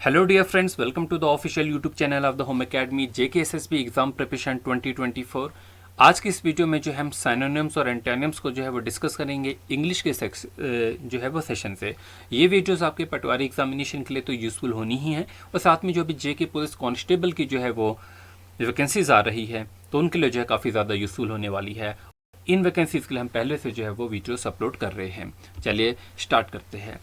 Hello dear friends, welcome to the official YouTube channel of the home academy JKSSB exam preparation 2024। आज की इस video में जो है हम साइनोनिम्स और एंटोनिम्स को जो है वो डिस्कस करेंगे इंग्लिश के जो है वो सेशन से। ये वीडियोस आपके पटवारी एग्जामिनेशन के लिए तो यूज़फुल होनी ही है, और साथ में जो भी जेके पुलिस कांस्टेबल की जो है वो वैकेंसीज आ रही है तो उनके लिए जो है काफ़ी ज़्यादा यूज़फुल होने वाली है। इन वैकेंसीज के लिए हम पहले से जो है वो वीडियोस अपलोड कर रहे हैं। चलिए स्टार्ट करते हैं।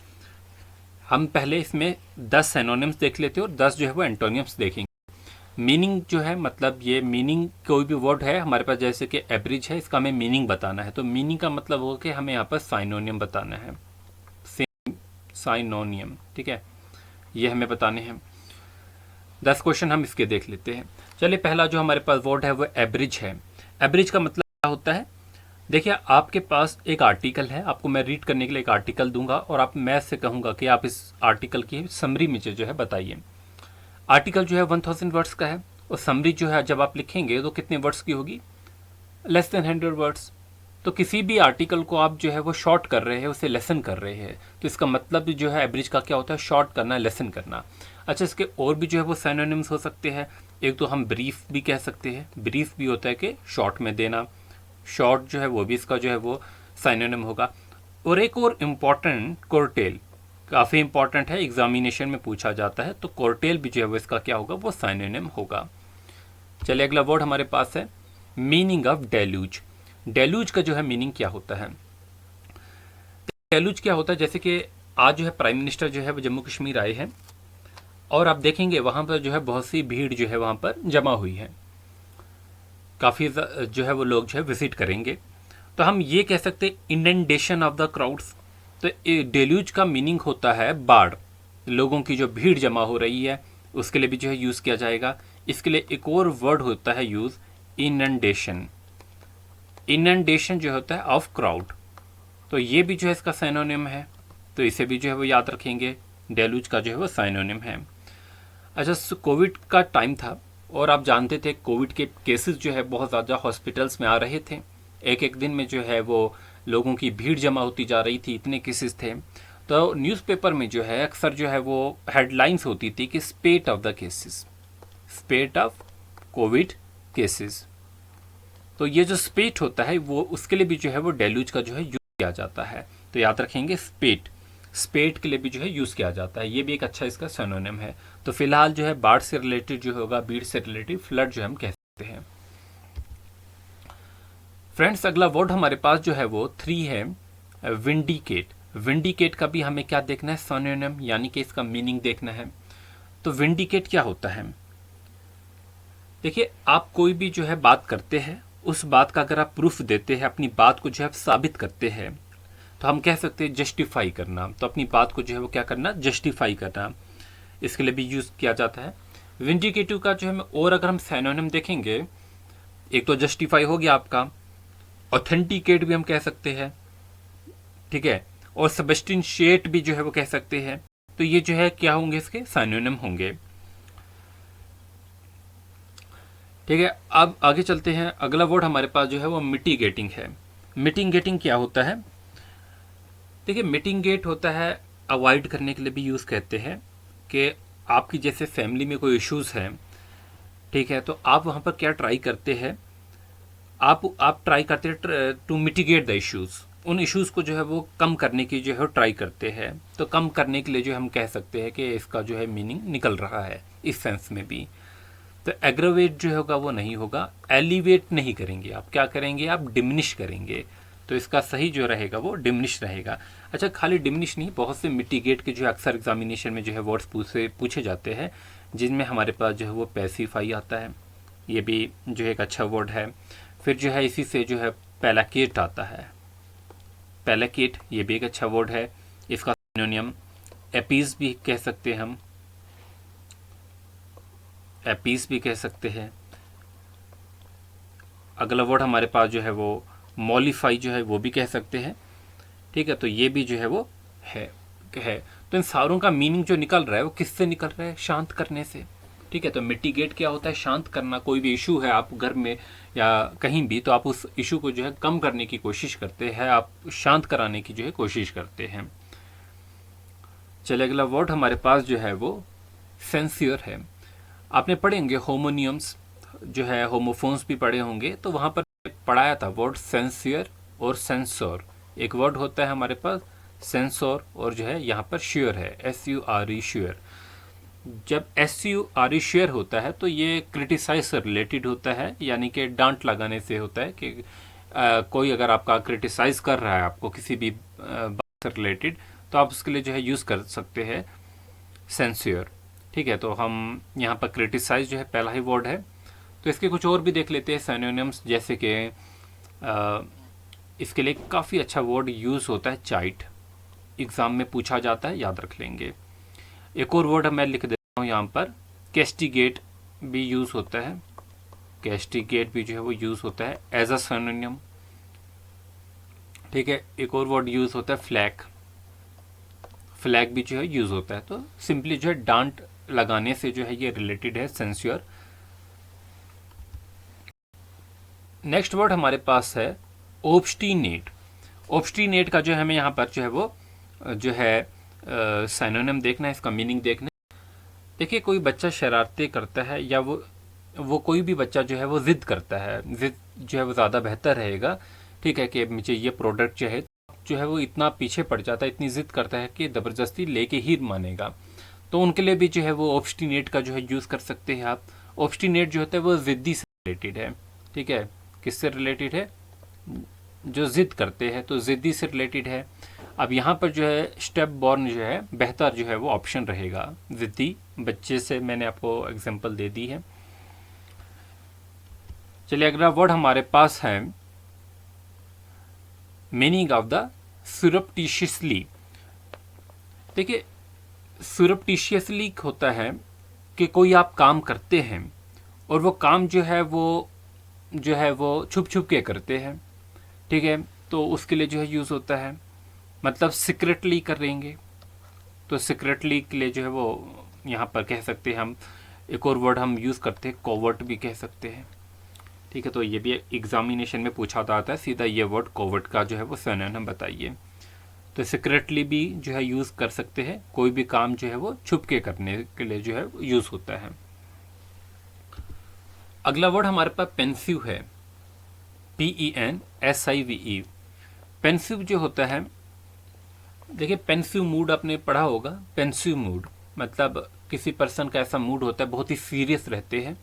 हम पहले इसमें 10 सिनोनिम्स देख लेते हैं और 10 जो है वो एंटोनिम्स देखेंगे। मीनिंग जो है, मतलब ये मीनिंग कोई भी वर्ड है हमारे पास, जैसे कि एवरेज है, इसका हमें मीनिंग बताना है, तो मीनिंग का मतलब होगा कि हमें यहाँ पर साइनोनियम बताना है। साइनोनियम, ठीक है, ये हमें बताने हैं। 10 क्वेश्चन हम इसके देख लेते हैं। चलिए, पहला जो हमारे पास वर्ड है वो एवरेज है। एवरेज का मतलब क्या होता है? देखिए, आपके पास एक आर्टिकल है, आपको मैं रीड करने के लिए एक आर्टिकल दूंगा और आप मैं से कहूंगा कि आप इस आर्टिकल की समरी मुझे जो है बताइए। आर्टिकल जो है 1000 वर्ड्स का है और समरी जो है जब आप लिखेंगे तो कितने वर्ड्स की होगी? Less than 100 words. तो किसी भी आर्टिकल को आप जो है वो शॉर्ट कर रहे हैं, उसे लेसन कर रहे हैं, तो इसका मतलब जो है एवरेज का क्या होता है? शॉर्ट करना, लेसन करना। अच्छा, इसके और भी जो है वो सिनोनिम्स हो सकते हैं। एक तो हम ब्रीफ भी कह सकते हैं। ब्रीफ भी होता है कि शॉर्ट में देना, शॉर्ट जो है वो भी इसका जो है वो साइनोनिम होगा। और एक और इम्पॉर्टेंट, कोर्टेल, काफ़ी इंपॉर्टेंट है, एग्जामिनेशन में पूछा जाता है, तो कोर्टेल भी जो है वो इसका क्या होगा? वो साइनोनिम होगा। चलिए, अगला वर्ड हमारे पास है मीनिंग ऑफ डेल्यूज। डेल्यूज का जो है मीनिंग क्या होता है? डेल्यूज क्या होता है, जैसे कि आज जो है प्राइम मिनिस्टर जो है वो जम्मू कश्मीर आए हैं और आप देखेंगे वहाँ पर जो है बहुत सी भीड़ जो है वहाँ पर जमा हुई है, काफ़ी जो है वो लोग जो है विजिट करेंगे, तो हम ये कह सकते हैं इनंडेशन ऑफ द क्राउड्स। तो डेल्यूज का मीनिंग होता है बाढ़, लोगों की जो भीड़ जमा हो रही है उसके लिए भी जो है यूज़ किया जाएगा। इसके लिए एक और वर्ड होता है यूज़, इनंडेशन। इनंडेशन जो होता है ऑफ क्राउड, तो ये भी जो है इसका साइनोनिम है, तो इसे भी जो है वो याद रखेंगे। डेल्यूज का जो है वो साइनोनिम है। अच्छा, कोविड का टाइम था और आप जानते थे कोविड के केसेस जो है बहुत ज़्यादा हॉस्पिटल्स में आ रहे थे। एक एक दिन में जो है वो लोगों की भीड़ जमा होती जा रही थी, इतने केसेस थे। तो न्यूज़पेपर में जो है अक्सर जो है वो हेडलाइंस होती थी कि स्पेट of the cases, स्पेट of Covid cases. तो ये जो स्पेट होता है वो उसके लिए भी जो है वो डेल्यूज का जो है यूज़ किया जाता है, तो याद रखेंगे स्पेट। स्पेट के लिए भी जो है यूज़ किया जाता है, ये भी एक अच्छा इसका सिनोनिम है। तो फिलहाल जो है बाढ़ से रिलेटेड जो होगा, भीड़ से रिलेटेड फ्लड जो हम कह सकते हैं। फ्रेंड्स, अगला वर्ड हमारे पास जो है वो 3 है, विंडिकेट। विंडिकेट का भी हमें क्या देखना है? सिनोनिम, यानी कि इसका मीनिंग देखना है। तो विंडिकेट क्या होता है? देखिए, आप कोई भी जो है बात करते हैं, उस बात का अगर आप प्रूफ देते हैं, अपनी बात को जो है साबित करते हैं, तो हम कह सकते हैं जस्टिफाई करना। तो अपनी बात को जो है वो क्या करना? जस्टिफाई करना, इसके लिए भी यूज़ किया जाता है। विंडिकेटिव का जो है और अगर हम सिनोनिम देखेंगे, एक तो जस्टिफाई हो गया आपका, ऑथेंटिकेट भी हम कह सकते हैं, ठीक है, और सबस्टिंशिएट भी जो है वो कह सकते हैं। तो ये जो है क्या होंगे? इसके सिनोनिम होंगे। ठीक है, अब आगे चलते हैं। अगला वर्ड हमारे पास जो है वो मिटिगेटिंग है। मिटिगेटिंग क्या होता है? देखिए, मिटिगेट होता है अवॉइड करने के लिए भी यूज़ कहते हैं कि आपकी जैसे फैमिली में कोई इश्यूज़ हैं, ठीक है, तो आप वहाँ पर क्या ट्राई करते हैं? आप ट्राई करते हैं टू मिटिगेट द इश्यूज़। उन इश्यूज़ को जो है वो कम करने की जो है ट्राई करते हैं। तो कम करने के लिए जो हम कह सकते हैं कि इसका जो है मीनिंग निकल रहा है इस सेंस में भी। तो एग्रोवेट जो होगा वो नहीं होगा, एलिवेट नहीं करेंगे आप, क्या करेंगे? आप डिमिनिश करेंगे। तो इसका सही जो रहेगा वो डिमिनिश रहेगा। अच्छा, खाली डिमिनिश नहीं, बहुत से मिटिगेट के जो अक्सर एग्जामिनेशन में जो है वर्ड्स पूछे जाते हैं, जिनमें हमारे पास जो है वो पैसिफाई आता है, ये भी जो एक अच्छा वर्ड है। फिर जो है इसी से जो है पैलाकेट आता है, पैलाकेट, ये भी एक अच्छा वर्ड है। इसका सिनोनियम एपीज भी कह सकते हैं हम, एपीस भी कह सकते हैं। अगला वर्ड हमारे पास जो है वो मॉलिफाई जो है वो भी कह सकते हैं, ठीक है, तो ये भी जो है वो है। तो इन सारों का मीनिंग जो निकल रहा है वो किससे निकल रहा है? शांत करने से, ठीक है। तो मिटिगेट क्या होता है? शांत करना। कोई भी इशू है आप घर में या कहीं भी, तो आप उस इशू को जो है कम करने की कोशिश करते हैं, आप शांत कराने की जो है कोशिश करते हैं। चलिए, अगला वर्ड हमारे पास जो है वो सेंसियर है। आपने पढ़े होंगे होमोनियम्स जो है, होमोफोन्स भी पढ़े होंगे, तो वहाँ पर पढ़ाया था वर्ड सेंसियर और सेंसर। एक वर्ड होता है हमारे पास सेंसर, और जो है यहाँ पर श्योर है, SURE श्योर। जब SURE श्योर होता है तो ये क्रिटिसाइज से रिलेटेड होता है, यानी कि डांट लगाने से होता है कि कोई अगर आपका क्रिटिसाइज कर रहा है आपको किसी भी बात से रिलेटेड, तो आप उसके लिए जो है यूज़ कर सकते हैं सेंसियर। ठीक है, तो हम यहाँ पर क्रिटिसाइज जो है पहला ही वर्ड है। तो इसके कुछ और भी देख लेते हैं सिनोनिम्स, जैसे कि इसके लिए काफ़ी अच्छा वर्ड यूज़ होता है चाइट, एग्ज़ाम में पूछा जाता है, याद रख लेंगे। एक और वर्ड मैं लिख देता हूँ यहाँ पर, कैस्टिगेट भी यूज़ होता है, कैस्टिगेट भी जो है वो यूज़ होता है एज अ सिनोनिम। ठीक है, एक और वर्ड यूज़ होता है फ्लैग, फ्लैग भी जो है यूज़ होता है। तो सिंपली जो है डांट लगाने से जो है ये रिलेटेड है सेंसियर। नेक्स्ट वर्ड हमारे पास है ओब्स्टिनेट। ओब्स्टिनेट का जो है हमें यहाँ पर जो है वो जो है सिनोनिम देखना है, इसका मीनिंग देखना है। देखिए, कोई बच्चा शरारतें करता है या वो कोई भी बच्चा जो है वो ज़िद करता है, ज़िद जो है वो ज़्यादा बेहतर रहेगा। ठीक है, कि मुझे ये प्रोडक्ट चाहिए, जो है वो इतना पीछे पड़ जाता है, इतनी ज़िद करता है कि ज़बरदस्ती लेके ही मानेगा। तो उनके लिए भी जो है वो ओब्स्टिनेट का जो है यूज़ कर सकते हैं आप। ओब्स्टिनेट जो होता है वो ज़िद्दी से रिलेटेड है। ठीक है, किससे रिलेटेड है? जो ज़िद करते हैं, तो ज़िद्दी से रिलेटेड है। अब यहाँ पर जो है स्टेप बॉर्न जो है बेहतर जो है वो ऑप्शन रहेगा। ज़िद्दी बच्चे से मैंने आपको एग्जांपल दे दी है। चलिए, अगला वर्ड हमारे पास है मीनिंग ऑफ द सुरप्टिशियसली। देखिए, सुरप्टिशियसली होता है कि कोई आप काम करते हैं और वो काम जो है वो छुप छुप के करते हैं। ठीक है, तो उसके लिए जो है यूज़ होता है, मतलब सीक्रेटली करेंगे, तो सीक्रेटली के लिए जो है वो यहाँ पर कह सकते हैं हम। एक और वर्ड हम यूज़ करते हैं कोवर्ट भी कह सकते हैं। ठीक है, तो ये भी एग्जामिनेशन में पूछा जाता है सीधा, ये वर्ड कोवर्ट का जो है वो सिनोनिम बताइए। तो सीक्रेटली भी जो है यूज़ कर सकते हैं, कोई भी काम जो है वो छुप के करने के लिए जो है यूज़ होता है। अगला वर्ड हमारे पास पेंसिव है, PENSIVE। पेंसिव जो होता है, देखिए पेंसिव मूड आपने पढ़ा होगा। पेंसिव मूड मतलब किसी पर्सन का ऐसा मूड होता है, बहुत ही सीरियस रहते हैं।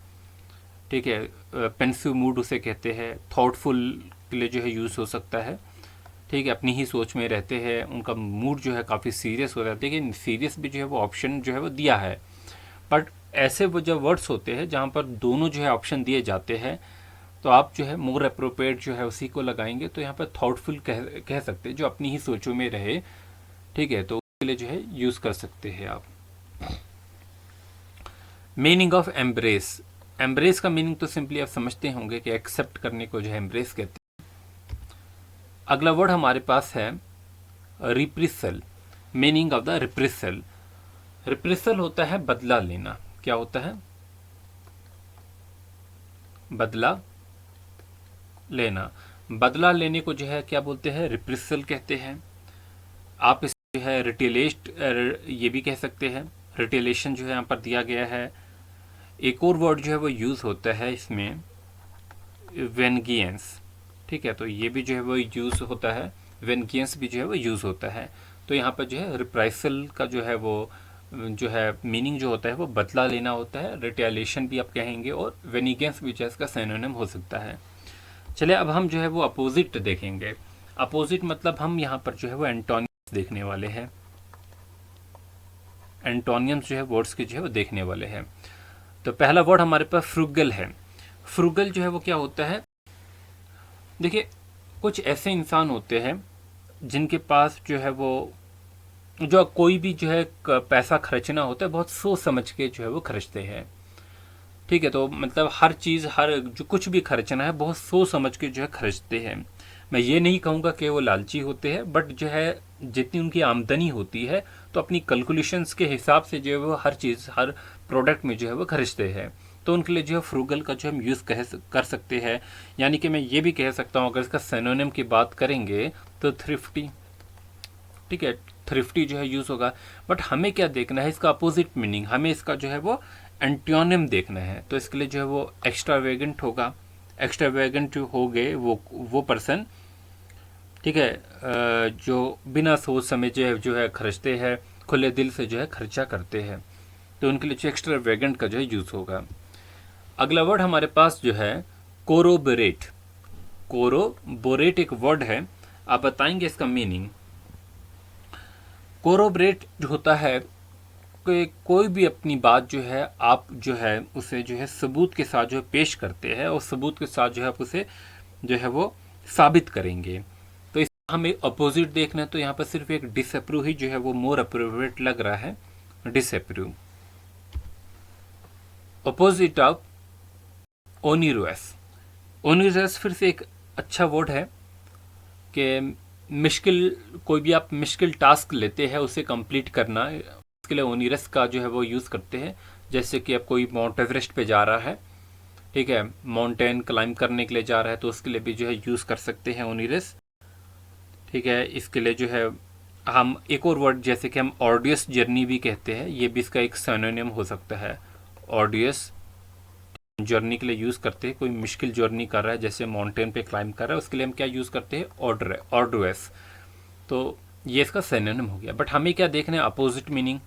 ठीक है, पेंसिव मूड उसे कहते हैं। थॉटफुल के लिए जो है यूज़ हो सकता है। ठीक है, अपनी ही सोच में रहते हैं, उनका मूड जो है काफ़ी सीरियस हो जाता है। लेकिन सीरियस भी जो है वो ऑप्शन जो है वो दिया है, बट ऐसे वो जो वर्ड्स होते हैं जहाँ पर दोनों जो है ऑप्शन दिए जाते हैं, तो आप जो है मोर अप्रोप्रिएट जो है उसी को लगाएंगे। तो यहाँ पर थॉटफुल कह सकते हैं, जो अपनी ही सोचों में रहे। ठीक है, तो उसके लिए जो है यूज़ कर सकते हैं आप। Meaning of embrace. एम्ब्रेस का मीनिंग तो सिंपली आप समझते होंगे कि एक्सेप्ट करने को जो है एम्ब्रेस कहते हैं। अगला वर्ड हमारे पास है reprisal. Meaning of the reprisal. Reprisal होता है बदला लेना। क्या होता है? बदला लेना। बदला लेने को जो है क्या बोलते हैं? रिप्रिसल कहते हैं। आप इस जो है रिटेलेस्ट ये भी कह सकते हैं। रिटेलेशन जो है यहाँ पर दिया गया है। एक और वर्ड जो है वो यूज़ होता है इसमें, वेनगियंस। ठीक है, तो ये भी जो है वो यूज़ होता है। वेनगियंस भी जो है वो यूज़ होता है। तो यहाँ पर जो है रिप्राइसल का जो है वो जो है मीनिंग जो होता है वो बदला लेना होता है। रिटेलेशन भी आप कहेंगे, और वेनिगेंस भी जो है इसका सिनोनिम हो सकता है। चलिए, अब हम जो है वो अपोजिट देखेंगे। अपोजिट मतलब हम यहाँ पर जो है वो एंटोनियम्स देखने वाले हैं। एंटोनियम्स जो है वर्ड्स के जो है वो देखने वाले हैं। तो पहला वर्ड हमारे पास फ्रुगल है। फ्रुगल जो है वो क्या होता है? देखिए, कुछ ऐसे इंसान होते हैं जिनके पास जो है वो जो कोई भी जो है पैसा खर्चना होता है, बहुत सोच समझ के जो है वो खर्चते हैं। ठीक है, तो मतलब हर चीज़, हर जो कुछ भी खर्चना है बहुत सोच समझ के जो है खर्चते हैं। मैं ये नहीं कहूँगा कि वो लालची होते हैं, बट जो है जितनी उनकी आमदनी होती है तो अपनी कैलकुलेशंस के हिसाब से जो है वो हर चीज़, हर प्रोडक्ट में जो है वो खर्चते हैं। तो उनके लिए जो है फ्रूगल का जो हम यूज़ कर सकते हैं। यानी कि मैं ये भी कह सकता हूँ, अगर इसका सिनोनिम की बात करेंगे तो थ्रिफ्टी। ठीक है, थ्रिफ्टी जो है यूज़ होगा। बट हमें क्या देखना है, इसका अपोजिट मीनिंग, हमें इसका जो है वो एंटोनिम देखना है। तो इसके लिए जो है वो एक्स्ट्रावेगेंट होगा। एक्स्ट्रावेगेंट जो हो गए वो पर्सन, ठीक है, जो बिना सोच समझे जो है खर्चते हैं, खुले दिल से जो है खर्चा करते हैं, तो उनके लिए जो एक्स्ट्रावेगेंट का जो है यूज़ होगा। अगला वर्ड हमारे पास जो है कोरोबोरेट। कोरोबोरेट एक वर्ड है, आप बताएंगे इसका मीनिंग। कोरोबोरेट जो होता है कि कोई भी अपनी बात जो है आप जो है उसे जो है सबूत के साथ जो है पेश करते हैं, और सबूत के साथ जो है आप उसे जो है वो साबित करेंगे। तो इस हमें अपोजिट देखना है, तो यहाँ पर सिर्फ एक डिसअप्रूव ही जो है वो मोर अप्रोप्रिएट लग रहा है, disapprove. Opposite of onerous. Onerous फिर से एक अच्छा वर्ड है कि मुश्किल, कोई भी आप मुश्किल टास्क लेते हैं उसे कंप्लीट करना, इसके लिए ओनिरस का जो है वो यूज़ करते हैं। जैसे कि अब कोई माउंट एवरेस्ट पे जा रहा है, ठीक है, माउंटेन क्लाइंब करने के लिए जा रहा है, तो उसके लिए भी जो है यूज़ कर सकते हैं ओनिरस, ठीक है। इसके लिए जो है हम एक और वर्ड जैसे कि हम ऑर्डियस जर्नी भी कहते हैं, ये भी इसका एक सिनोनिम हो सकता है। ऑर्डियस जर्नी के लिए यूज़ करते हैं, कोई मुश्किल जर्नी कर रहा है जैसे माउंटेन पे क्लाइंब कर रहा है, उसके लिए हम क्या यूज़ करते हैं, ऑर्डुअस। तो ये इसका सिनोनिम हो गया। बट हमें क्या देखना है, अपोजिट मीनिंग।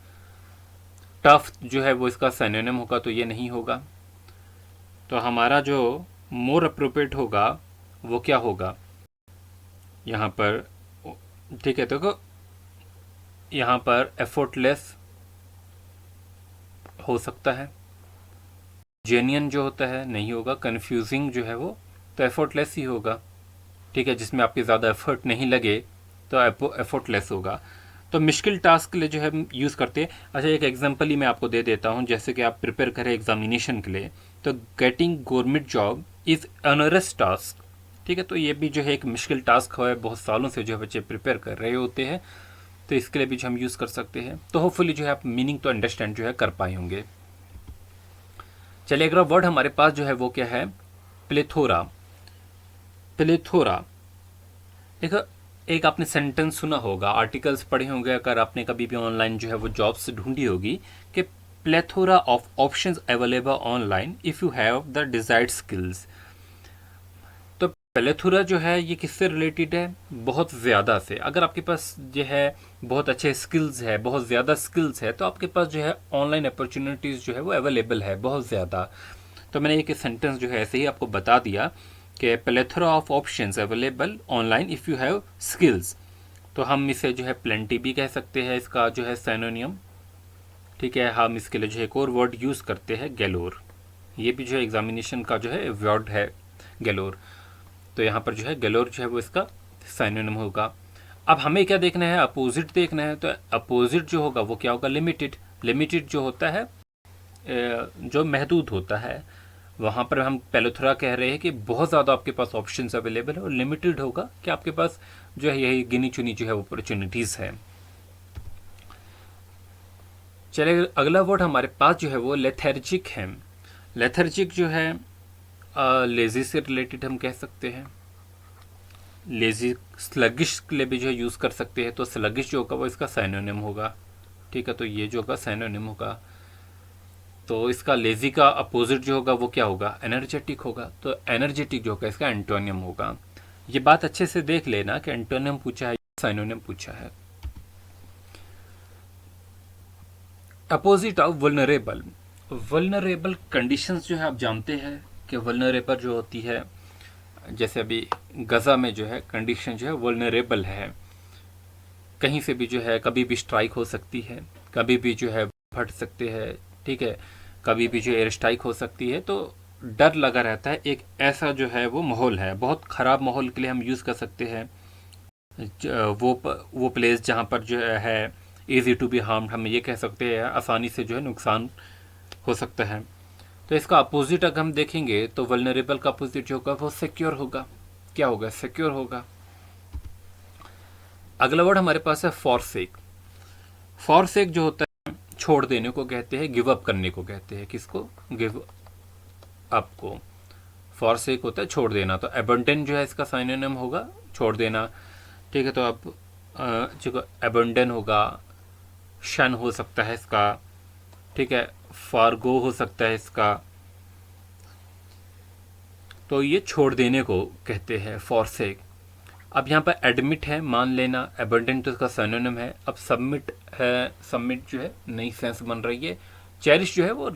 टफ जो है वो इसका सिनोनिम होगा, तो ये नहीं होगा। तो हमारा जो मोर अप्रोप्रिएट होगा वो क्या होगा यहाँ पर, ठीक है। तो यहाँ पर एफर्टलेस हो सकता है, जेन्युइन जो होता है नहीं होगा, कन्फ्यूजिंग जो है वो तो एफर्टलेस ही होगा, ठीक है, जिसमें आपके ज़्यादा एफर्ट नहीं लगे तो एफर्टलेस होगा। तो मुश्किल टास्क के लिए जो है हम यूज़ करते हैं। अच्छा, एक एग्जांपल ही मैं आपको दे देता हूँ। जैसे कि आप प्रिपेयर करें एग्जामिनेशन के लिए, तो getting government job is onrush task, ठीक है। तो ये भी जो है एक मुश्किल टास्क है, बहुत सालों से जो बच्चे प्रिपेयर कर रहे होते हैं, तो इसके लिए भी जो हम यूज़ कर सकते हैं। तो होपफुली जो है आप मीनिंग तो अंडरस्टैंड जो है कर पाए होंगे। चलिए अगला वर्ड हमारे पास जो है वो क्या है, प्लेथोरा। प्लेथोरा एक आपने सेंटेंस सुना होगा, आर्टिकल्स पढ़े होंगे अगर आपने कभी भी ऑनलाइन जो है वो जॉब्स ढूंढी होगी, कि plethora of options available online if you have the desired skills. तो प्लेथोरा जो है ये किससे रिलेटेड है, बहुत ज़्यादा से। अगर आपके पास जो है बहुत अच्छे स्किल्स है, बहुत ज़्यादा स्किल्स है, तो आपके पास जो है ऑनलाइन अपॉर्चुनिटीज़ जो है वो अवेलेबल है बहुत ज़्यादा। तो मैंने एक सेंटेंस जो है ऐसे ही आपको बता दिया कि plethora of options available online if you have skills. तो हम इसे जो है प्लेंटी भी कह सकते हैं, इसका जो है सिनोनिम, ठीक है। हम इसके लिए जो है एक और वर्ड यूज़ करते हैं, गैलोर। ये भी जो है एग्जामिनेशन का जो है वर्ड है, गैलोर। तो यहाँ पर जो है गैलोर जो है वो इसका सिनोनिम होगा। अब हमें क्या देखना है, अपोजिट देखना है। तो अपोजिट जो होगा वो क्या होगा, लिमिटेड। लिमिटेड जो होता है जो महदूद होता है, वहाँ पर हम प्लेथोरा कह रहे हैं कि बहुत ज़्यादा आपके पास ऑप्शंस अवेलेबल है, और लिमिटेड होगा कि आपके पास जो है यही गिनी चुनी जो है अपॉर्चुनिटीज़ है। चलिए अगला वर्ड हमारे पास जो है वो लेथर्जिक है। लेथर्जिक जो है लेजी से रिलेटेड हम कह सकते हैं। लेजी, स्लगिश के लिए भी जो है यूज़ कर सकते हैं। तो स्लगिश जो होगा वो इसका सिनोनिम होगा, ठीक है। तो ये जो होगा सिनोनिम होगा। तो इसका लेजी का अपोजिट जो होगा वो क्या होगा, एनर्जेटिक होगा। तो एनर्जेटिक जो होगा इसका एंटोनियम होगा। ये बात अच्छे से देख लेना कि एंटोनियम पूछा है, सिनोनिम पूछा है। Opposite of vulnerable. Vulnerable conditions जो है आप जानते हैं कि वल्नरेबल जो होती है, जैसे अभी गज़ा में जो है कंडीशन जो है वल्नरेबल है, कहीं से भी जो है कभी भी स्ट्राइक हो सकती है, कभी भी जो है फट सकते हैं, ठीक है, कभी भी जो एयर स्ट्राइक हो सकती है। तो डर लगा रहता है, एक ऐसा जो है वो माहौल है। बहुत ख़राब माहौल के लिए हम यूज़ कर सकते हैं वो प्लेस जहाँ पर जो है ईजी टू बी हार्म्ड, हम ये कह सकते हैं आसानी से जो है नुकसान हो सकता है। तो इसका अपोजिट अगर हम देखेंगे तो वल्नरेबल का अपोजिट जो होगा वो सिक्योर होगा। क्या होगा, सिक्योर होगा। अगला वर्ड हमारे पास है फॉरसेक। फॉरसेक जो होता है छोड़ देने को कहते हैं, गिव अप करने को कहते हैं। किसको, गिव अप को। फॉरसेक होता है छोड़ देना। तो अबंडन जो है इसका सिनोनिम होगा छोड़ देना, ठीक है। तो अब जो अबंडन होगा, शन हो सकता है इसका, ठीक है, फारगो हो सकता है इसका, तो ये छोड़ देने को कहते हैं फॉरसेक। अब यहाँ पर एडमिट है, मान लेना, अबंडेंट तो इसका सिनोनिम है। अब सबमिट है, सबमिट जो है नई सेंस बन रही है। चेरिश जो है वो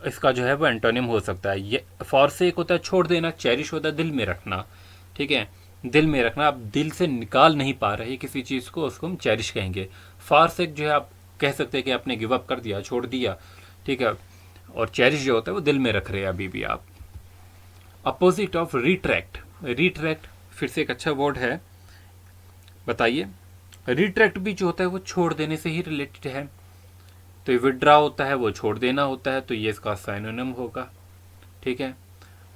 इसका जो है वो एंटोनिम हो सकता है। ये फॉरसेक होता है छोड़ देना, चेरिश होता है दिल में रखना, ठीक है, दिल में रखना। आप दिल से निकाल नहीं पा रहे किसी चीज़ को, उसको हम चेरिश कहेंगे। फॉरसेक जो है आप कह सकते हैं कि आपने गिव अप कर दिया, छोड़ दिया, ठीक है। और चेरिश जो होता है वो दिल में रख रहे हैं अभी भी आप। अपोजिट ऑफ रिट्रैक्ट, रिट्रैक्ट फिर से एक अच्छा वर्ड है, बताइए। रिट्रैक्ट भी जो होता है वो छोड़ देने से ही रिलेटेड है। तो ये विड्रा होता है, वो छोड़ देना होता है, तो ये इसका साइनोनिम होगा, ठीक है।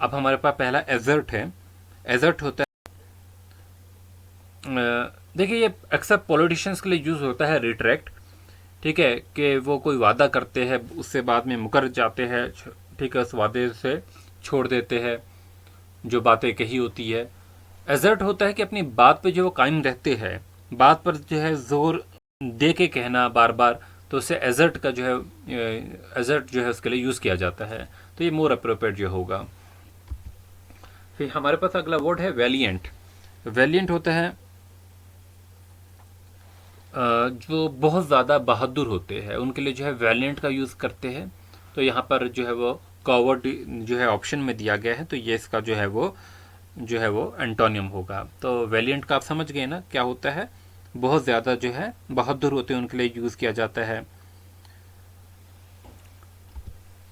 अब हमारे पास पहला एजर्ट है। एजर्ट होता है, देखिए ये अक्सर पॉलिटिशियंस के लिए यूज होता है रिट्रैक्ट, ठीक है, कि वो कोई वादा करते हैं, उससे बाद में मुकर जाते हैं, ठीक है, उस वादे से छोड़ देते हैं जो बातें कही होती है। एजर्ट होता है कि अपनी बात पे जो वो कायम रहते हैं, बात पर जो है जोर दे के कहना बार बार, तो उससे एजर्ट का जो है, एजर्ट जो है उसके लिए यूज़ किया जाता है, तो ये मोर अप्रोप्रिएट जो होगा। फिर हमारे पास अगला वर्ड है वैलिएंट। वैलिएंट होता है जो बहुत ज़्यादा बहादुर होते हैं, उनके लिए जो है वैलिएंट का यूज़ करते हैं। तो यहाँ पर जो है वो कॉवर्ड जो है ऑप्शन में दिया गया है, तो ये इसका जो है वो एंटोनियम होगा। तो वैलिएंट का आप समझ गए ना क्या होता है, बहुत ज़्यादा जो है बहादुर होते हैं, उनके लिए यूज़ किया जाता है।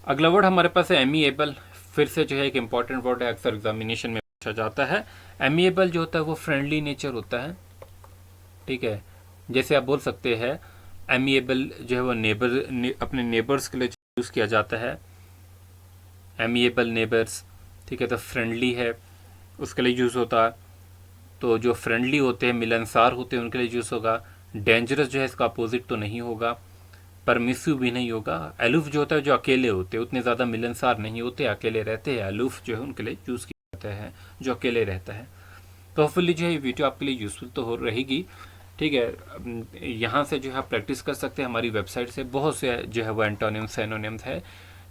अगला वर्ड हमारे पास है एमिएबल। फिर से जो है एक इम्पॉर्टेंट वर्ड है, अक्सर एग्जामिनेशन में पूछा जाता है। एमिएबल जो होता है वो फ्रेंडली नेचर होता है, ठीक है। जैसे आप बोल सकते हैं एमिएबल जो है वो अपने नेबर्स के लिए यूज़ किया जाता है, एमिएबल नेबर्स, ठीक है। तो फ्रेंडली है उसके लिए यूज़ होता है, तो जो फ्रेंडली होते हैं, मिलनसार होते हैं, उनके लिए यूज़ होगा। डेंजरस जो है इसका अपोजिट तो नहीं होगा, परमिसिव भी नहीं होगा। अलूफ जो होता है, जो अकेले होते हैं, उतने ज़्यादा मिलनसार नहीं होते, अकेले रहते हैं, अलूफ जो है उनके लिए यूज़ किया जाता है, जो अकेले रहता है। तो होपफुली जो है ये वीडियो आपके लिए यूज़फुल तो हो रहेगी, ठीक है। यहाँ से जो है आप प्रैक्टिस कर सकते हैं, हमारी वेबसाइट से बहुत से जो है वो एंटोनिम्स सिनोनिम्स है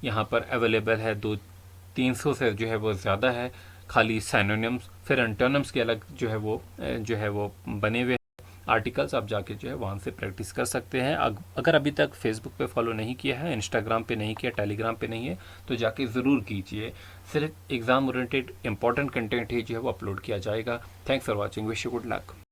यहाँ पर अवेलेबल है, 200-300 से जो है वो ज़्यादा है खाली सिनोनिम्स। फिर एंटोनिम्स के अलग जो है वो बने हुए आर्टिकल्स, आप जाके जो है वहाँ से प्रैक्टिस कर सकते हैं। अगर अभी तक फेसबुक पे फॉलो नहीं किया है, इंस्टाग्राम पे नहीं किया, टेलीग्राम पे नहीं है, तो जाके ज़रूर कीजिए। सिर्फ एग्ज़ाम ओरिएंटेड इंपॉर्टेंट कंटेंट ही जो है वो अपलोड किया जाएगा। Thanks for watching, wish you good luck.